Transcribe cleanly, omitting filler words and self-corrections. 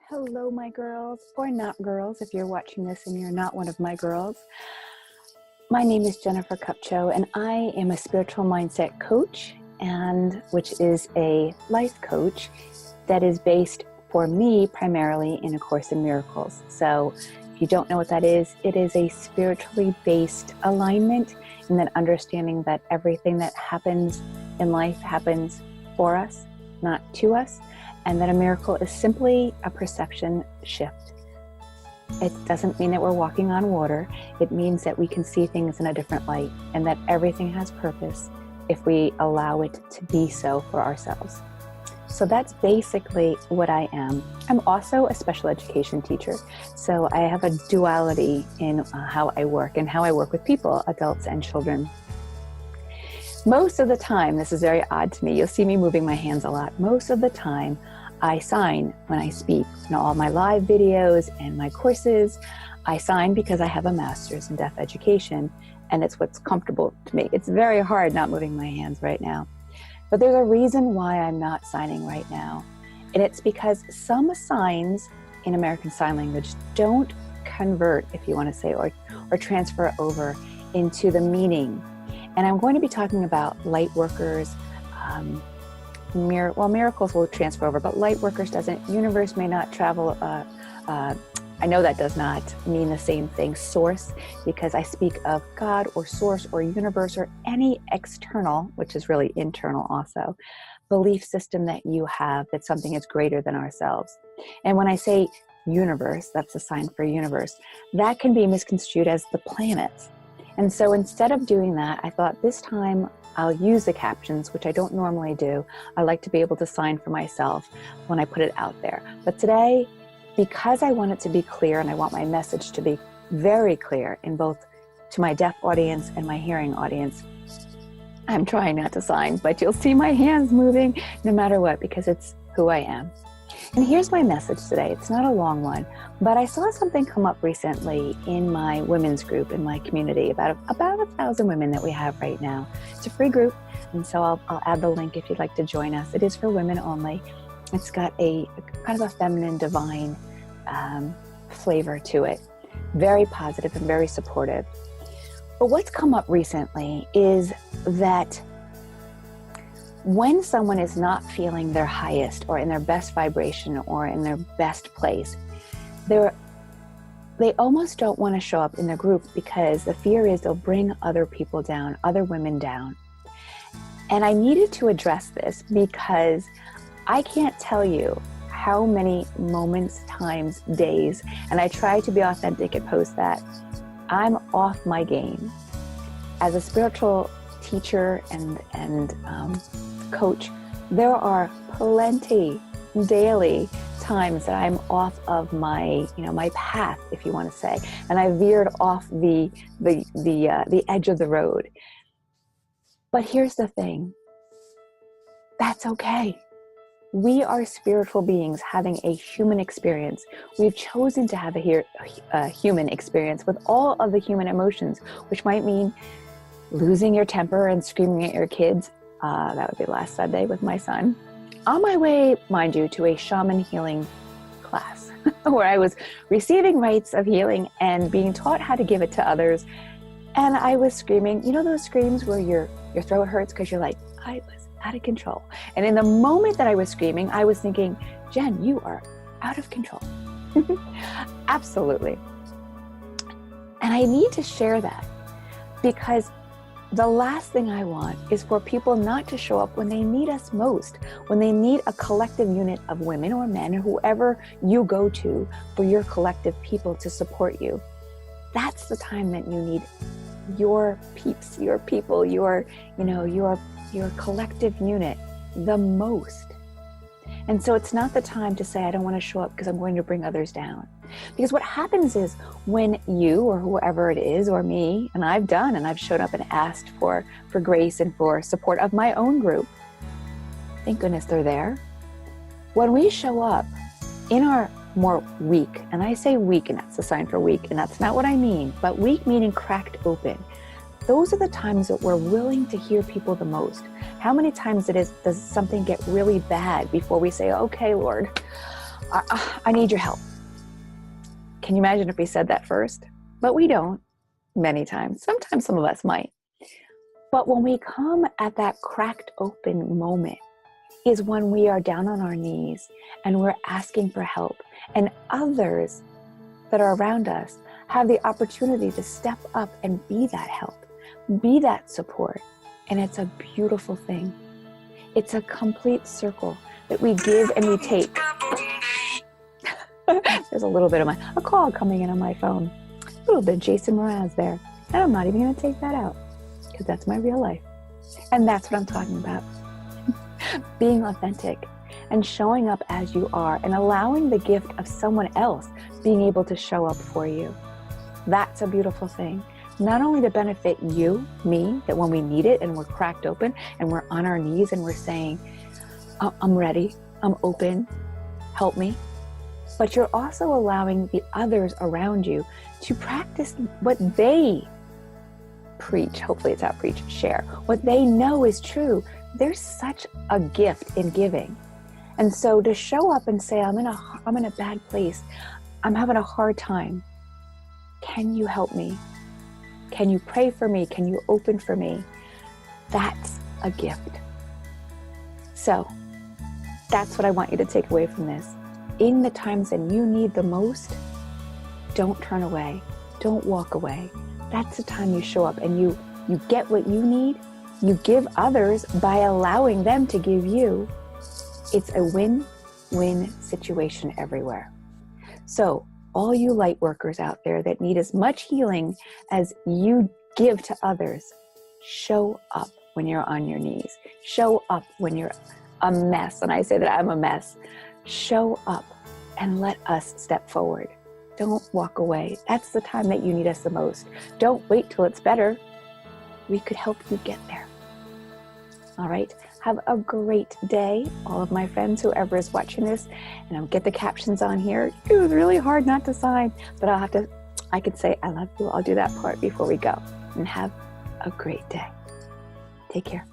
Hello, my girls, or not girls, if you're watching this and you're not one of my girls. My name is Jennifer Kupcho, and I am a spiritual mindset coach, and which is a life coach that is based for me primarily in A Course in Miracles. So if you don't know what that is, it is a spiritually based alignment and that understanding that everything that happens in life happens for us, not to us. And that a miracle is simply a perception shift. It doesn't mean that we're walking on water. It means that we can see things in a different light and that everything has purpose if we allow it to be so for ourselves. So that's basically what I am. I'm also a special education teacher. So I have a duality in how I work and how I work with people, adults and children. Most of the time, this is very odd to me, you'll see me moving my hands a lot. Most of the time, I sign when I speak. All my live videos and my courses, I sign because I have a master's in deaf education, and it's what's comfortable to me. It's very hard not moving my hands right now. But there's a reason why I'm not signing right now. And it's because some signs in American Sign Language don't convert, if you want to say, or transfer over into the meaning. And I'm going to be talking about light workers, miracles will transfer over, but light workers doesn't. Universe may not travel. I know that does not mean the same thing. Source, because I speak of God or source or universe or any external, which is really internal also, belief system that you have that something is greater than ourselves. And when I say universe, that's a sign for universe, that can be misconstrued as the planets. And so instead of doing that, I thought this time I'll use the captions, which I don't normally do. I like to be able to sign for myself when I put it out there. But today, because I want it to be clear and I want my message to be very clear in both to my deaf audience and my hearing audience, I'm trying not to sign, but you'll see my hands moving no matter what, because it's who I am. And here's my message today. It's not a long one, but I saw something come up recently in my women's group in my community, about 1,000 women that we have right now. It's a free group, and so I'll add the link if you'd like to join us. It is for women only. It's got a kind of a feminine, divine flavor to it. Very positive and very supportive. But what's come up recently is that when someone is not feeling their highest or in their best vibration or in their best place, they almost don't want to show up in their group because the fear is they'll bring other people down, other women down. And I needed to address this because I can't tell you how many moments, times, days, and I try to be authentic and post that, I'm off my game. As a spiritual teacher and coach, there are plenty daily times that I'm off of my, my path, if you want to say, and I veered off the edge of the road. But here's the thing, that's okay. We are spiritual beings having a human experience. We've chosen to have a human experience with all of the human emotions, which might mean losing your temper and screaming at your kids. That would be last Sunday with my son. On my way, mind you, to a shaman healing class where I was receiving rites of healing and being taught how to give it to others. And I was screaming, those screams where your throat hurts because you're like, I was out of control. And in the moment that I was screaming, I was thinking, Jen, you are out of control. Absolutely. And I need to share that because the last thing I want is for people not to show up when they need us most, when they need a collective unit of women or men, or whoever you go to for your collective people to support you. That's the time that you need your peeps, your people, your collective unit the most. And so it's not the time to say, I don't want to show up because I'm going to bring others down. Because what happens is when you or whoever it is or me, and I've shown up and asked for grace and for support of my own group. Thank goodness they're there. When we show up in our more weak, and I say weak, and that's a sign for weak, and that's not what I mean, but weak meaning cracked open. Those are the times that we're willing to hear people the most. How many times does something get really bad before we say, okay, Lord, I need your help. Can you imagine if we said that first? But we don't many times. Sometimes some of us might. But when we come at that cracked open moment is when we are down on our knees and we're asking for help, and others that are around us have the opportunity to step up and be that help, be that support. And it's a beautiful thing. It's a complete circle that we give and we take. There's a little bit of a call coming in on my phone. A little bit of Jason Mraz there. And I'm not even going to take that out because that's my real life. And that's what I'm talking about. Being authentic and showing up as you are and allowing the gift of someone else being able to show up for you. That's a beautiful thing. Not only to benefit you, me, that when we need it and we're cracked open and we're on our knees and we're saying, I'm ready, I'm open, help me. But you're also allowing the others around you to practice what they preach. Hopefully it's not preach, share. What they know is true. There's such a gift in giving. And so to show up and say, I'm in a bad place. I'm having a hard time. Can you help me? Can you pray for me? Can you open for me? That's a gift. So that's what I want you to take away from this. In the times that you need the most, don't turn away. Don't walk away. That's the time you show up and you get what you need. You give others by allowing them to give you. It's a win-win situation everywhere. So all you light workers out there that need as much healing as you give to others, show up when you're on your knees. Show up when you're a mess. And I say that I'm a mess. Show up and let us step forward. Don't walk away. That's the time that you need us the most. Don't wait till it's better. We could help you get there. All right. Have a great day, all of my friends, whoever is watching this. And I'll get the captions on here. It was really hard not to sign, but I could say, I love you. I'll do that part before we go. And have a great day. Take care.